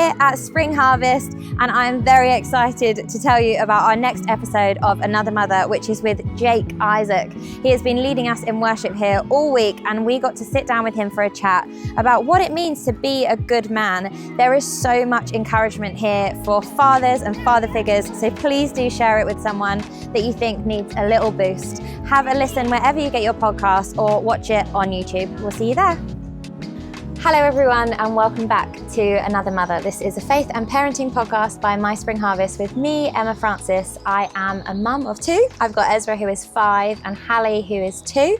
here at Spring Harvest, and I'm very excited to tell you about our next episode of Another Mother, which is with Jake Isaac. He has been leading us in worship here all week, and we got to sit down with him for a chat about what it means to be a good man. There is so much encouragement here for fathers and father figures, so please do share it with someone that you think needs a little boost. Have a listen wherever you get your podcasts or watch it on YouTube. We'll see you there. Hello everyone, and welcome back to Another Mother. This is a faith and parenting podcast by My Spring Harvest with me, Emma Francis. I am a mum of two. I've got Ezra, who is 5, and Hallie, who is 2.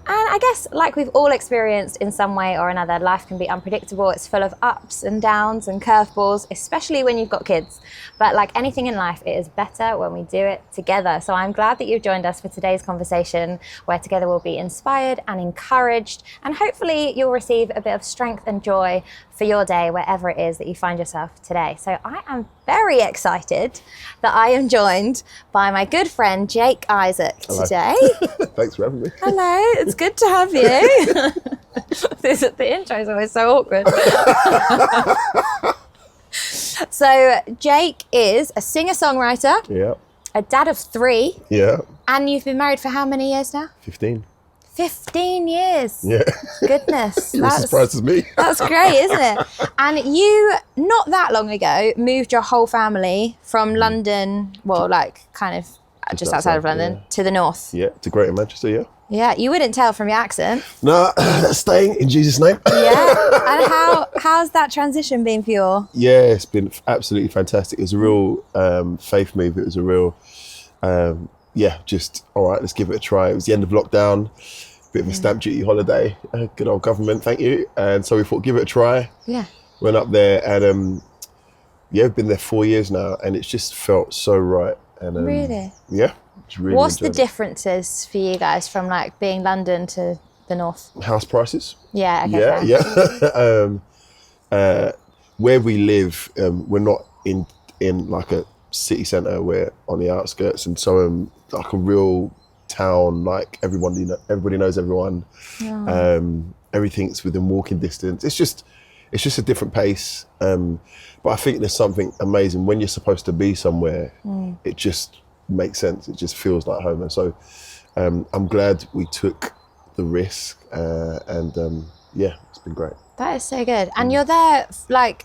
And I guess, like we've all experienced in some way or another, life can be unpredictable. It's full of ups and downs and curveballs, especially when you've got kids. But like anything in life, it is better when we do it together. So I'm glad that you've joined us for today's conversation, where together we'll be inspired and encouraged, and hopefully you'll receive a bit of strength and joy for your day, wherever it is that you find yourself today. So I am very excited that I am joined by my good friend, Jake Isaac, today. Thanks for having me. Hello, it's good to have you. The intro is always so awkward. So Jake is a singer-songwriter, Yeah. a dad of 3, Yeah. and you've been married for how many years now? 15. 15 years. Yeah. Goodness. You're as surprised as me. That's great, isn't it? And you, not that long ago, moved your whole family from London, well, like kind of just outside of London, to the north. Yeah, to Greater Manchester, yeah. Yeah, you wouldn't tell from your accent. No, staying in Jesus' name. Yeah, and how's that transition been for you? Yeah, it's been absolutely fantastic. It was a real faith move. It was a real, just, all right, let's give it a try. It was the end of lockdown, bit of a stamp duty holiday, good old government, thank you. And so we thought, give it a try. Yeah. Went up there and, I've been there 4 years now, and it's just felt so right. And really? Yeah. Really What's the differences for you guys from like being London to the north? House prices. Yeah, okay. Yeah. Where we live, we're not in like a city centre. We're on the outskirts, and so like a real town. Like everybody knows everyone. Oh. Everything's within walking distance. It's just a different pace. But I think there's something amazing when you're supposed to be somewhere. It just makes sense. It just feels like home. And so I'm glad we took the risk, and it's been great. That is so good. And you're there like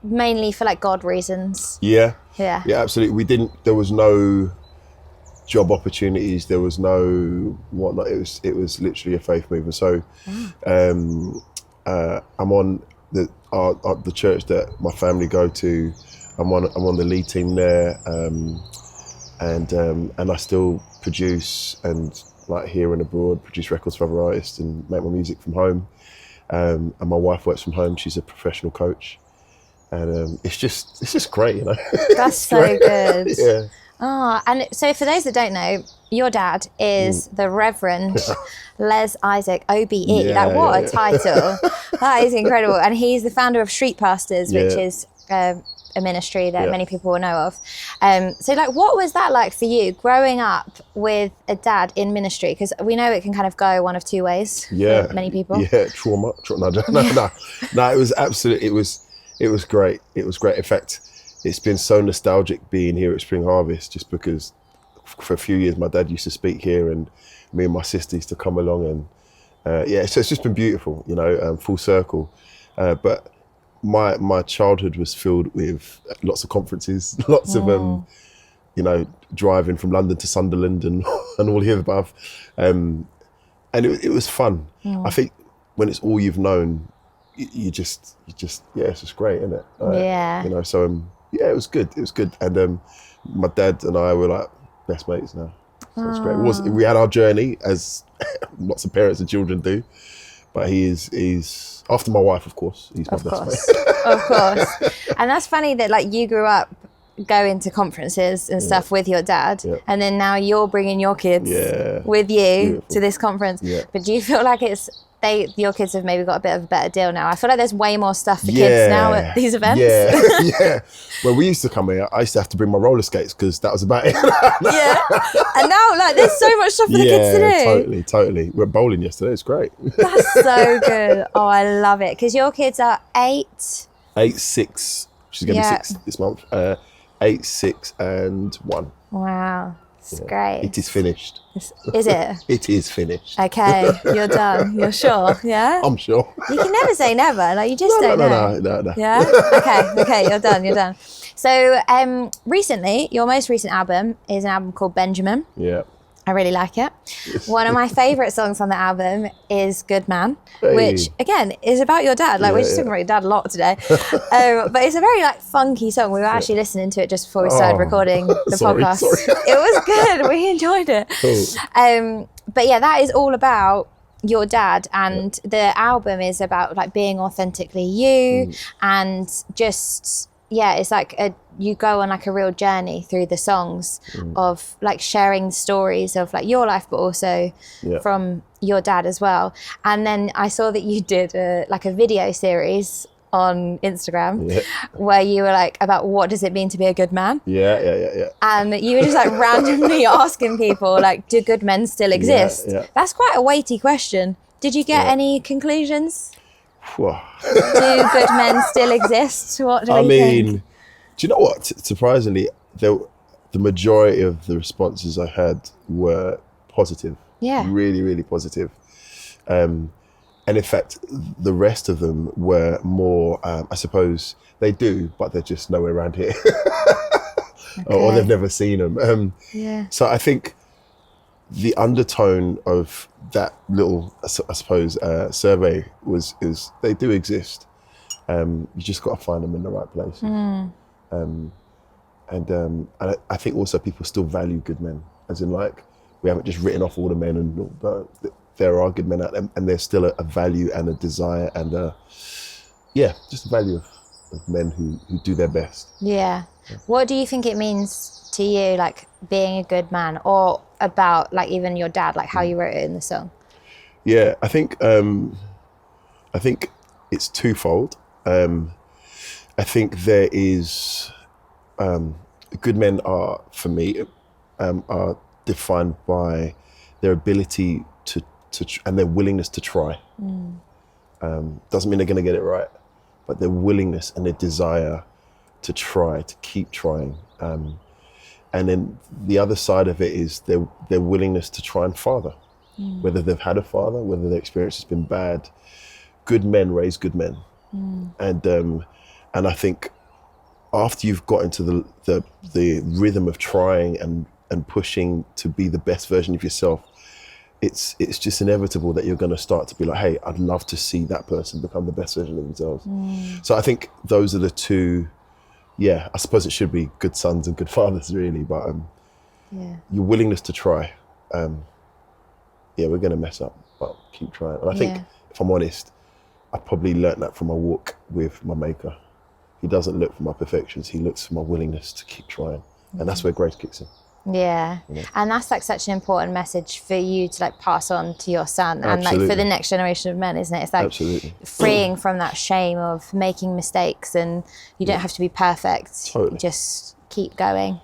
mainly for like God reasons. Yeah, absolutely. There was no job opportunities, there was no whatnot. It was literally a faith move. And so I'm on the church that my family go to. I'm on the lead team there. And I still produce and like here and abroad, produce records for other artists and make my music from home. And my wife works from home. She's a professional coach, and it's just great, you know. That's so good. Yeah. Oh, and so for those that don't know, your dad is the Reverend Les Isaac, OBE. Yeah, what a title! That is incredible. And he's the founder of Street Pastors, which is a ministry that many people will know of. So like, what was that like for you growing up with a dad in ministry? Because we know it can kind of go one of two ways for many people. Yeah, trauma. No, it was absolutely, it was great. It was great. In fact, it's been so nostalgic being here at Spring Harvest, just because for a few years my dad used to speak here, and me and my sister used to come along, and so it's just been beautiful, you know, full circle. But my childhood was filled with lots of conferences, lots of driving from London to Sunderland and all the above, and it was fun. I think when it's all you've known, you just it's just great, isn't it? You know, so it was good. And my dad and I were like best mates now. So it's great. We had our journey, as lots of parents and children do, but he's after my wife, of course. He's my best mate. Of course. And that's funny that like you grew up going to conferences and stuff with your dad, and then now you're bringing your kids with you to this conference. But do you feel like your kids have maybe got a bit of a better deal now? I feel like there's way more stuff for kids now at these events. Well, we used to come here. I used to have to bring my roller skates because that was about it. And now like there's so much stuff for the kids to do. Totally. We went bowling yesterday. It's great. That's so good. Oh, I love it. Because your kids are 8, 8, 6. She's going to be 6 this month. 8, 6, and 1. Wow. It's great. It is finished. Is it? It is finished. Okay, you're done. You're sure? Yeah? I'm sure. You can never say never. Like, you just don't know. No. Yeah? Okay, you're done. So, recently, your most recent album is an album called Benjamin. Yeah. I really like it. One of my favourite songs on the album is Good Man, which, again, is about your dad. Like, we're just talking about your dad a lot today. But it's a very, like, funky song. We were actually listening to it just before we started recording the podcast. Sorry. It was good. We enjoyed it. Cool. But yeah, that is all about your dad, and the album is about, like, being authentically you and just... Yeah, it's like you go on like a real journey through the songs of like sharing stories of like your life, but also from your dad as well. And then I saw that you did like a video series on Instagram where you were like about what does it mean to be a good man? Yeah. And you were just like randomly asking people like, do good men still exist? Yeah. That's quite a weighty question. Did you get any conclusions? Whew. Do good men still exist? What do you think? Do you know what? Surprisingly, the majority of the responses I had were positive. Yeah. Really, really positive. And in fact, the rest of them were more, I suppose, they do, but they're just nowhere around here. Or they've never seen them. So I think the undertone of that little, I suppose, survey is they do exist. You just got to find them in the right place. And I think also people still value good men, as in like we haven't just written off all the men, and there are good men out there, and there's still a value and a desire and just a value of men who do their best. Yeah. What do you think it means to you, like being a good man, or about like even your dad, like how you wrote it in the song? Yeah, I think it's twofold. I think there is good men are, for me, are defined by their ability to and their willingness to try. Doesn't mean they're going to get it right, but their willingness and their desire to try, to keep trying. And then the other side of it is their willingness to try and father, whether they've had a father, whether their experience has been bad. Good men raise good men. And I think after you've got into the rhythm of trying and pushing to be the best version of yourself, it's just inevitable that you're going to start to be like, hey, I'd love to see that person become the best version of themselves. So I think those are the two. Yeah, I suppose it should be good sons and good fathers, really. But your willingness to try. We're going to mess up, but keep trying. And I think, if I'm honest, I probably learnt that from my walk with my maker. He doesn't look for my perfections. He looks for my willingness to keep trying. And that's where grace kicks in. Yeah. And that's like such an important message for you to like pass on to your son and like for the next generation of men, isn't it? It's like freeing from that shame of making mistakes, and you don't have to be perfect. Just keep going.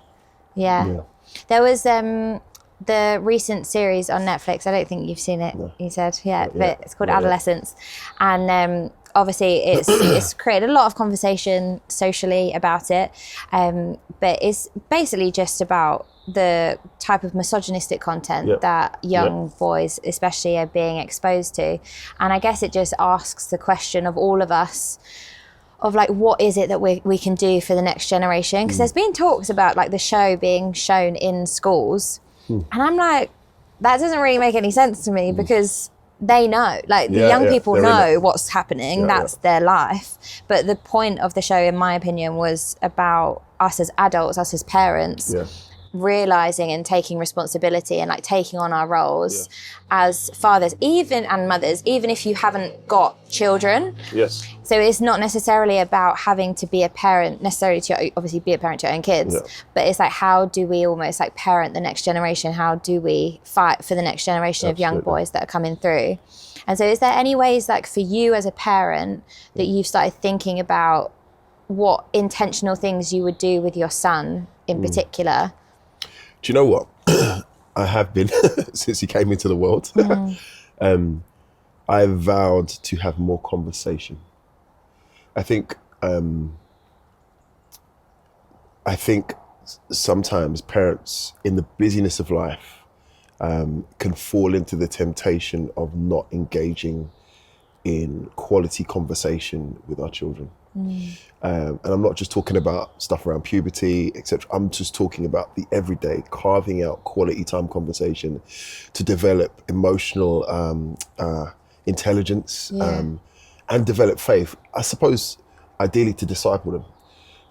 Yeah. There was the recent series on Netflix. I don't think you've seen it. You said, but it's called Adolescence. And obviously it's created a lot of conversation socially about it. But it's basically just about the type of misogynistic content that young boys especially are being exposed to. And I guess it just asks the question of all of us of like, what is it that we can do for the next generation? Because there's been talks about like the show being shown in schools. And I'm like, that doesn't really make any sense to me, because they know, like the young people know what's happening. That's their life. But the point of the show, in my opinion, was about us as adults, us as parents, realizing and taking responsibility and like taking on our roles as fathers, even and mothers, even if you haven't got children. So it's not necessarily about having to be a parent necessarily to obviously be a parent to your own kids, but it's like, how do we almost like parent the next generation? How do we fight for the next generation of young boys that are coming through? And so is there any ways like for you as a parent that you've started thinking about what intentional things you would do with your son in particular? Do you know what? I have been since he came into the world. I vowed to have more conversation. I think I think sometimes parents in the busyness of life can fall into the temptation of not engaging in quality conversation with our children. And I'm not just talking about stuff around puberty, etc. I'm just talking about the everyday, carving out quality time conversation to develop emotional intelligence and develop faith. I suppose, ideally, to disciple them.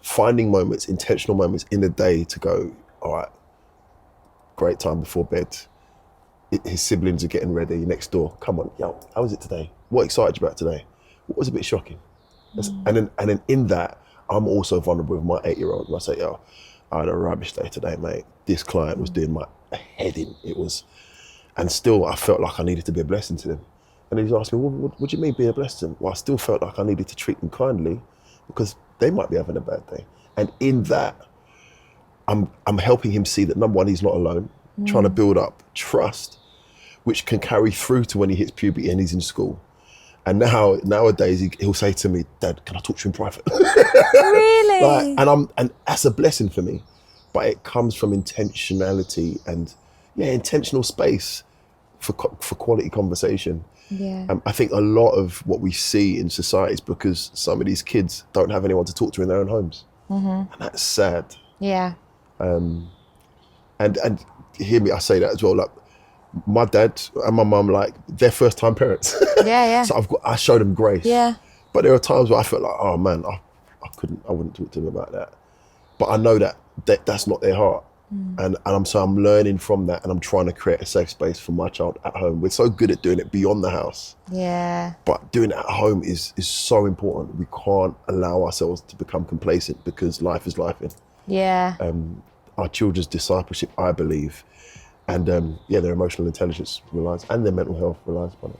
Finding moments, intentional moments in the day to go, all right, great time before bed. His siblings are getting ready next door. Come on, yo, how was it today? What excited you about today? What was a bit shocking? And then in that, I'm also vulnerable with my 8-year-old. I say, yo, I had a rubbish day today, mate. This client was doing my head in. And still I felt like I needed to be a blessing to them. And he's asked me, what do you mean be a blessing? Well, I still felt like I needed to treat them kindly because they might be having a bad day. And in that, I'm helping him see that, number one, he's not alone, trying to build up trust, which can carry through to when he hits puberty and he's in school. And nowadays he'll say to me, Dad, can I talk to you in private? Really? And that's a blessing for me. But it comes from intentionality and intentional space for quality conversation. Yeah. I think a lot of what we see in society is because some of these kids don't have anyone to talk to in their own homes. And that's sad. Yeah. And hear me, I say that as well, like my dad and my mum, like they're first time parents. Yeah. So I showed them grace. Yeah. But there are times where I felt like, oh man, I wouldn't talk to them about that. But I know that's not their heart. And I'm learning from that, and I'm trying to create a safe space for my child at home. We're so good at doing it beyond the house. Yeah. But doing it at home is so important. We can't allow ourselves to become complacent because life is life. Yeah. Our children's discipleship, I believe, and their emotional intelligence relies, and their mental health relies upon it.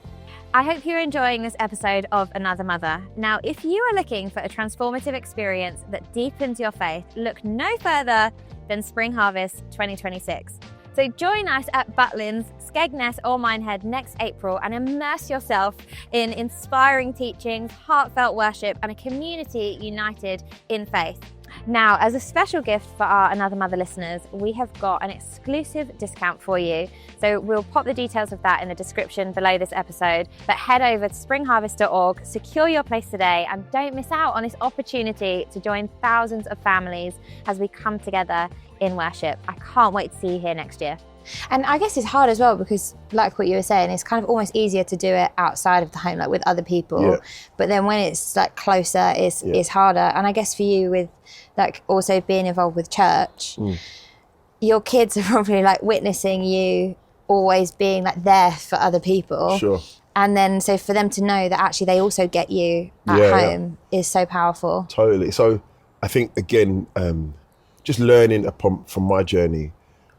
I hope you're enjoying this episode of Another Mother. Now, if you are looking for a transformative experience that deepens your faith, look no further than Spring Harvest 2026. So join us at Butlins, Skegness or Minehead next April and immerse yourself in inspiring teachings, heartfelt worship and a community united in faith. Now, as a special gift for our Another Mother listeners, we have got an exclusive discount for you. So we'll pop the details of that in the description below this episode. But head over to springharvest.org, secure your place today, and don't miss out on this opportunity to join thousands of families as we come together in worship. I can't wait to see you here next year. And I guess it's hard as well because, like what you were saying, it's kind of almost easier to do it outside of the home, like with other people. Yeah. But then when it's like closer, it's harder. And I guess for you, with like also being involved with church, your kids are probably like witnessing you always being like there for other people. Sure. And then so for them to know that actually they also get you at home is so powerful. Totally. So I think again, just learning from my journey,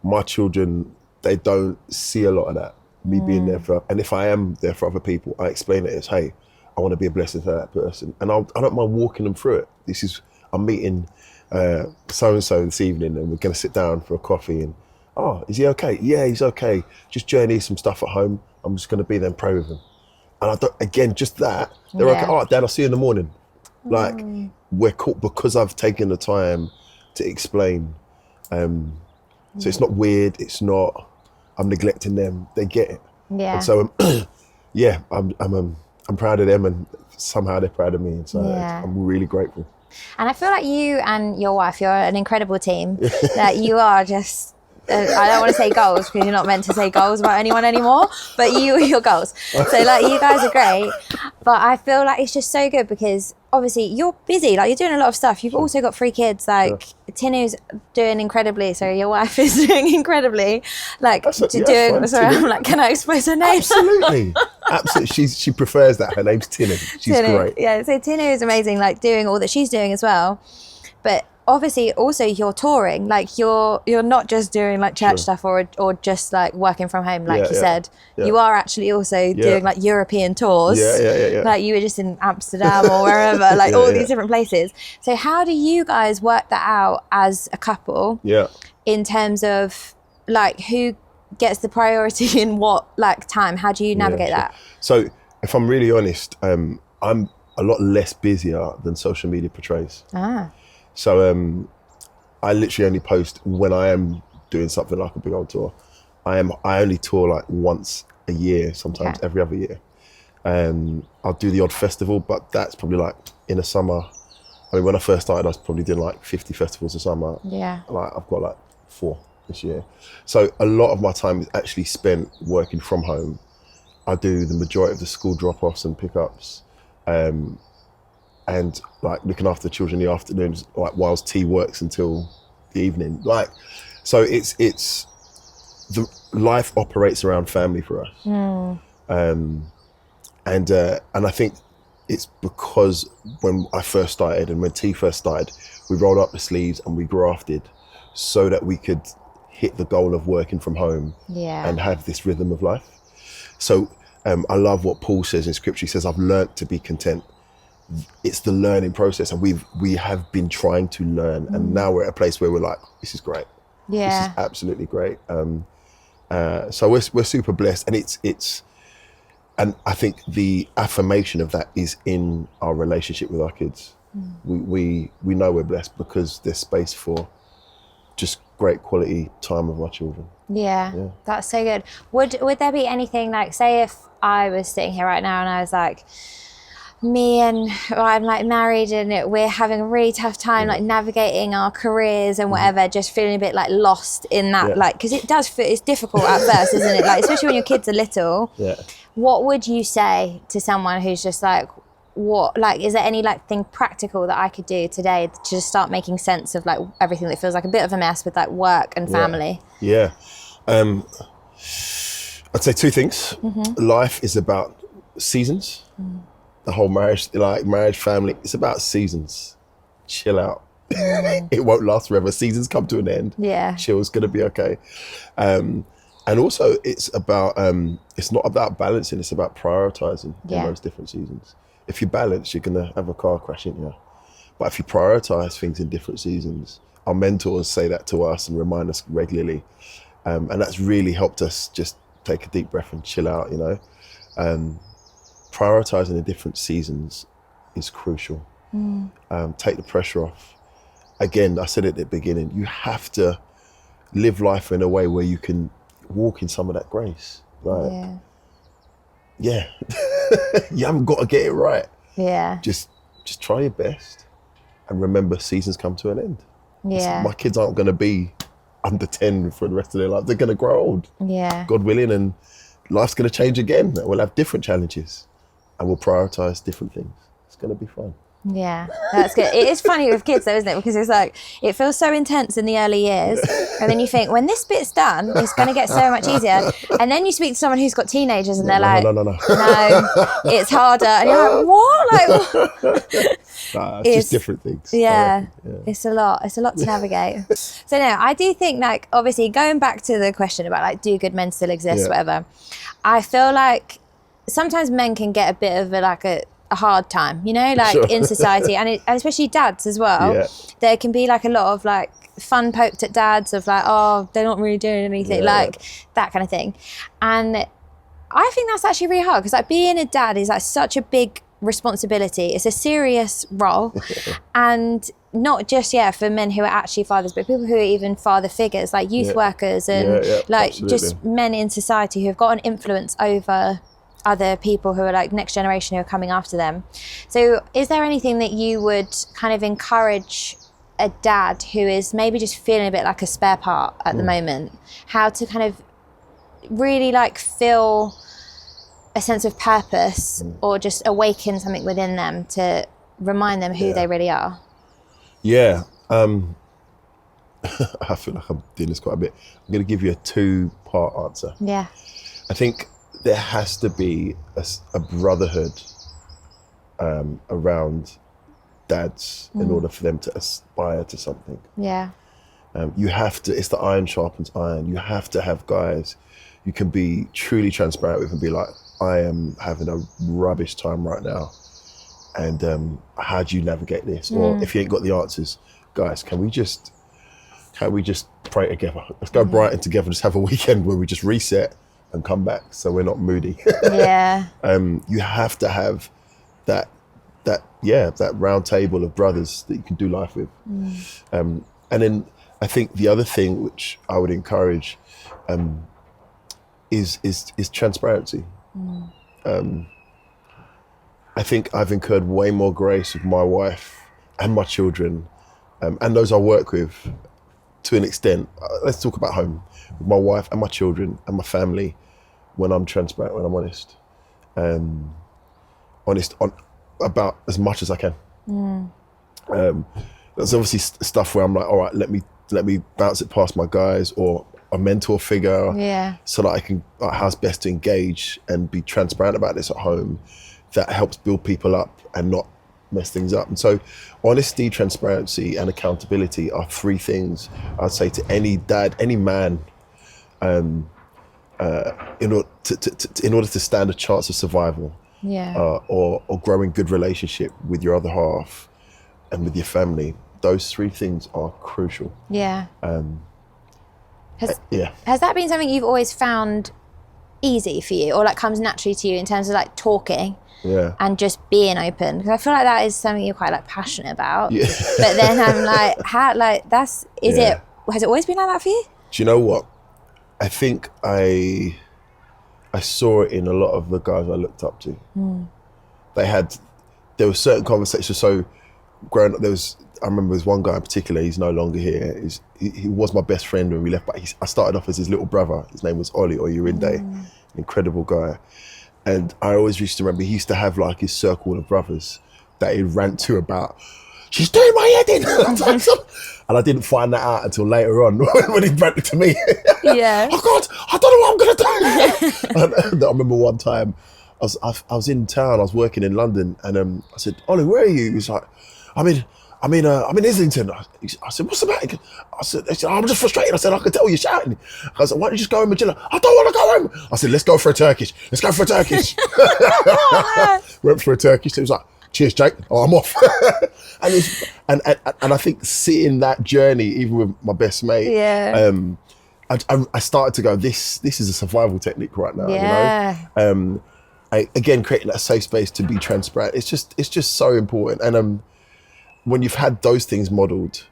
my children, they don't see a lot of that, me being there and if I am there for other people, I explain it as, hey, I want to be a blessing to that person. And I don't mind walking them through it. I'm meeting so-and-so this evening and we're going to sit down for a coffee and, oh, is he okay? Yeah, he's okay. Just journey some stuff at home. I'm just going to be there and pray with him. And I don't, again, just that, they're okay. Oh, Dad, I'll see you in the morning. Like, we're cool because I've taken the time to explain. So it's not weird. It's not, I'm neglecting them. They get it. Yeah. And so, I'm proud of them and somehow they're proud of me. And so I'm really grateful. And I feel like you and your wife, you're an incredible team. That you are just, I don't want to say goals because you're not meant to say goals about anyone anymore, but your goals. So like you guys are great, but I feel like it's just so good because obviously you're busy, like you're doing a lot of stuff. You've also got 3 kids, like Tinu's doing incredibly. So your wife is doing incredibly, like doing, sorry, I'm like, can I expose her name? Absolutely. Absolutely. She prefers that. Her name's Tinu. She's great. Yeah, so Tinu is amazing, like doing all that she's doing as well. But obviously also you're touring, like you're not just doing like church stuff or just like working from home, like you said. You are actually also doing like European tours. Like you were just in Amsterdam or wherever, like all these different places. So how do you guys work that out as a couple? In terms of like who gets the priority in what like time? How do you navigate that? So if I'm really honest, I'm a lot less busier than social media portrays. Ah. So I literally only post when I am doing something like a big old tour. I only tour like once a year, sometimes every other year. I'll do the odd festival, but that's probably like in the summer. I mean, when I first started, I was probably doing like 50 festivals a summer. Yeah. Like I've got like 4 this year. So a lot of my time is actually spent working from home. I do the majority of the school drop-offs and pickups, and like looking after the children in the afternoons, like whilst T works until the evening. Like, so it's the life operates around family for us. And I think it's because when I first started and when T first started, we rolled up the sleeves and we grafted so that we could hit the goal of working from home and have this rhythm of life. So I love what Paul says in scripture. He says, I've learned to be content. It's the learning process, and we have been trying to learn, and now we're at a place where we're like, this is great. This is absolutely great. So we're super blessed, and it's and I think the affirmation of that is in our relationship with our kids. We know we're blessed because there's space for just great quality time with our children. Yeah, that's so good. Would there be anything like, say if I was sitting here right now and I was like, I'm like married and we're having a really tough time like navigating our careers and whatever, just feeling a bit like lost in that, like, because it does feel, it's difficult at first, isn't it? Like, especially when your kids are little. What would you say to someone who's just like, what, like, is there any like thing practical that I could do today to just start making sense of like everything that feels like a bit of a mess with like work and family? I'd say 2 things. Life is about seasons. The whole marriage, family, it's about seasons. Chill out. It won't last forever. Seasons come to an end. Chill's gonna be okay. And also it's about it's not about balancing, it's about prioritizing in those different seasons. If you balance, you're gonna have a car crash, ain't you? But if you prioritize things in different seasons, our mentors say that to us and remind us regularly. And that's really helped us just take a deep breath and chill out, you know. Prioritizing the different seasons is crucial. Take the pressure off. Again, I said it at the beginning, you have to live life in a way where you can walk in some of that grace. Like, you haven't got to get it right. Just try your best and remember seasons come to an end. My kids aren't going to be under 10 for the rest of their life. They're going to grow old, God willing, and life's going to change again. We'll have different challenges and we'll prioritize different things. It's going to be fun. Yeah, that's good. It is funny with kids though, isn't it? Because it's like, it feels so intense in the early years. And then you think, when this bit's done, it's going to get so much easier. And then you speak to someone who's got teenagers and they're like, no, it's harder. And you're like, what? Like, it's just different things. It's a lot to navigate. So no, I do think, like, obviously going back to the question about like, do good men still exist, whatever. I feel like sometimes men can get a bit of a hard time, you know, like in society, and especially dads as well. There can be like a lot of like fun poked at dads of like, oh, they're not really doing anything, like that kind of thing. And I think that's actually really hard, because like being a dad is like such a big responsibility. It's a serious role. And not just for men who are actually fathers, but people who are even father figures, like youth workers and like just men in society who have got an influence over other people who are like next generation who are coming after them. So is there anything that you would kind of encourage a dad who is maybe just feeling a bit like a spare part at the moment, how to kind of really like feel a sense of purpose or just awaken something within them to remind them who they really are? I feel like I'm doing this quite a bit. I'm going to give you a 2-part answer. I think there has to be a brotherhood around dads in order for them to aspire to something. You have to, it's the iron sharpens iron. You have to have guys you can be truly transparent with and be like, I am having a rubbish time right now. And how do you navigate this? Or if you ain't got the answers, guys, can we just pray together? Let's go Brighton together, just have a weekend where we just reset and come back so we're not moody. You have to have that that round table of brothers that you can do life with. And then I think the other thing which I would encourage is transparency. I think I've incurred way more grace with my wife and my children, and those I work with to an extent. Let's talk about home, with my wife and my children and my family, when I'm transparent, when I'm honest. Honest about as much as I can. There's obviously stuff where I'm like, all right, let me bounce it past my guys or a mentor figure, so that I can how's best to engage and be transparent about this at home. That helps build people up and not mess things up. And so honesty, transparency and accountability are three things I'd say to any dad, any man, in order to stand a chance of survival, or growing good relationship with your other half and with your family. Those three things are crucial. Has that been something you've always found easy for you, or like comes naturally to you in terms of like talking and just being open? Because I feel like that is something you're quite like passionate about. But then I'm like, how, like that's, is it, has it always been like that for you? Do you know what? I think I saw it in a lot of the guys I looked up to. There were certain conversations. So growing up, I remember there's one guy in particular, he's no longer here. He was my best friend when we left, but I started off as his little brother. His name was Ollie Oyurinde, an incredible guy. And I always used to remember, he used to have like his circle of brothers that he'd rant to about, she's doing my head in. And I didn't find that out until later on when he ranted to me. Oh God, I don't know what I'm gonna do. And I remember one time, I was in town, I was working in London, and I said, Ollie, where are you? He's like, I'm in Islington. I said, what's the matter? I said, I'm just frustrated. I said, I can tell you're shouting. I said, why don't you just go home and chill? I don't want to go home. I said, let's go for a Turkish. Went for a Turkish. He was like, cheers, Jake. Oh, I'm off. and I think seeing that journey, even with my best mate, I started to go, this is a survival technique right now. You know? Again, creating that safe space to be transparent. It's just so important. And when you've had those things modeled,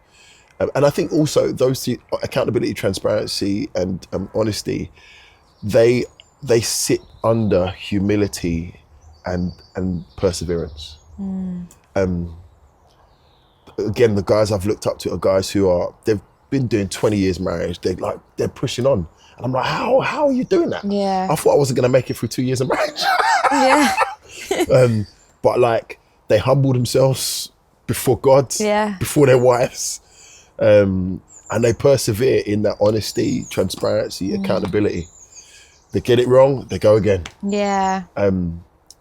and I think also those two, accountability, transparency and honesty, they sit under humility and perseverance. Again, the guys I've looked up to are guys they've been doing 20 years marriage. They're pushing on. And I'm like, how are you doing that? I thought I wasn't gonna make it through 2 years of marriage. But like, they humbled themselves before God, before their wives, and they persevere in that honesty, transparency, accountability. They get it wrong, they go again.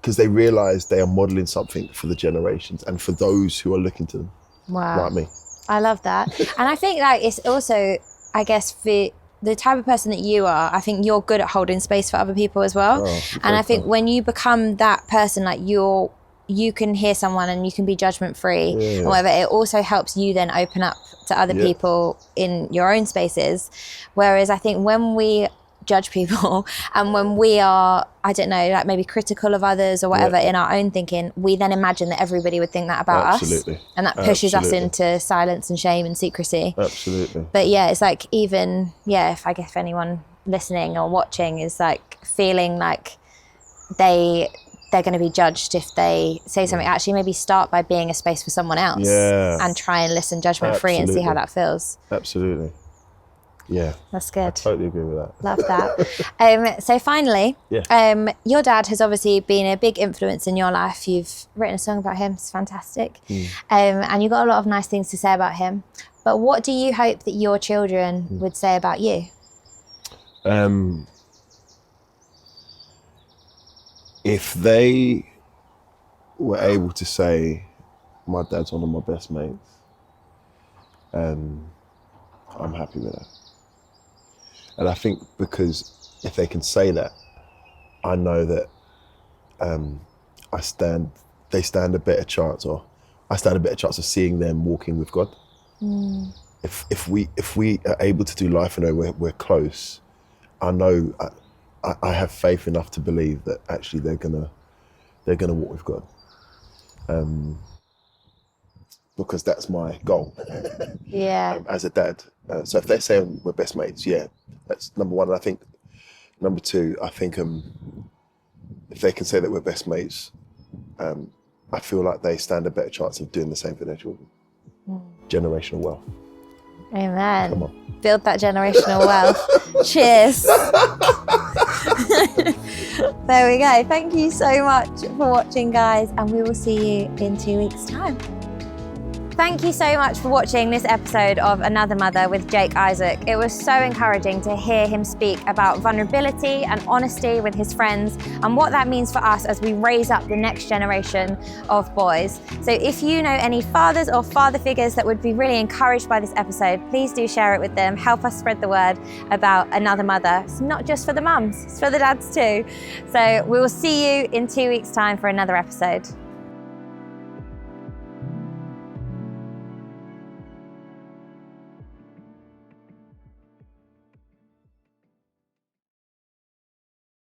Because they realize they are modeling something for the generations and for those who are looking to them. Like me. I love that. And I think like it's also, I guess, for the type of person that you are, I think you're good at holding space for other people as well. And I think when you become that person, like you can hear someone and you can be judgment free and whatever, it also helps you then open up to other people in your own spaces. Whereas I think when we judge people and when we are, I don't know, like maybe critical of others or whatever in our own thinking, we then imagine that everybody would think that about us. And that pushes us into silence and shame and secrecy. But yeah, it's like even, if I guess if anyone listening or watching is like feeling like they're going to be judged if they say something, actually maybe start by being a space for someone else and try and listen judgment free and see how that feels. Yeah, that's good. I totally agree with that. Love that. So finally, your dad has obviously been a big influence in your life. You've written a song about him. It's fantastic. And you've got a lot of nice things to say about him. But what do you hope that your children would say about you? If they were able to say, my dad's one of my best mates, I'm happy with that. And I think because if they can say that, I know that they stand a better chance, or I stand a better chance of seeing them walking with God. If we are able to do life in a way we're close, I know I have faith enough to believe that actually they're gonna walk with God. because that's my goal Yeah. as a dad. So if they're saying we're best mates, yeah, that's number one. And I think number two, I think if they can say that we're best mates, I feel like they stand a better chance of doing the same for their children. Generational wealth. Amen. Come on. Build that generational wealth. Cheers. There we go. Thank you so much for watching, guys, and we will see you in 2 weeks' time. Thank you so much for watching this episode of Another Mother with Jake Isaac. It was so encouraging to hear him speak about vulnerability and honesty with his friends and what that means for us as we raise up the next generation of boys. So if you know any fathers or father figures that would be really encouraged by this episode, please do share it with them. Help us spread the word about Another Mother. It's not just for the mums, it's for the dads too. So we will see you in 2 weeks' time for another episode.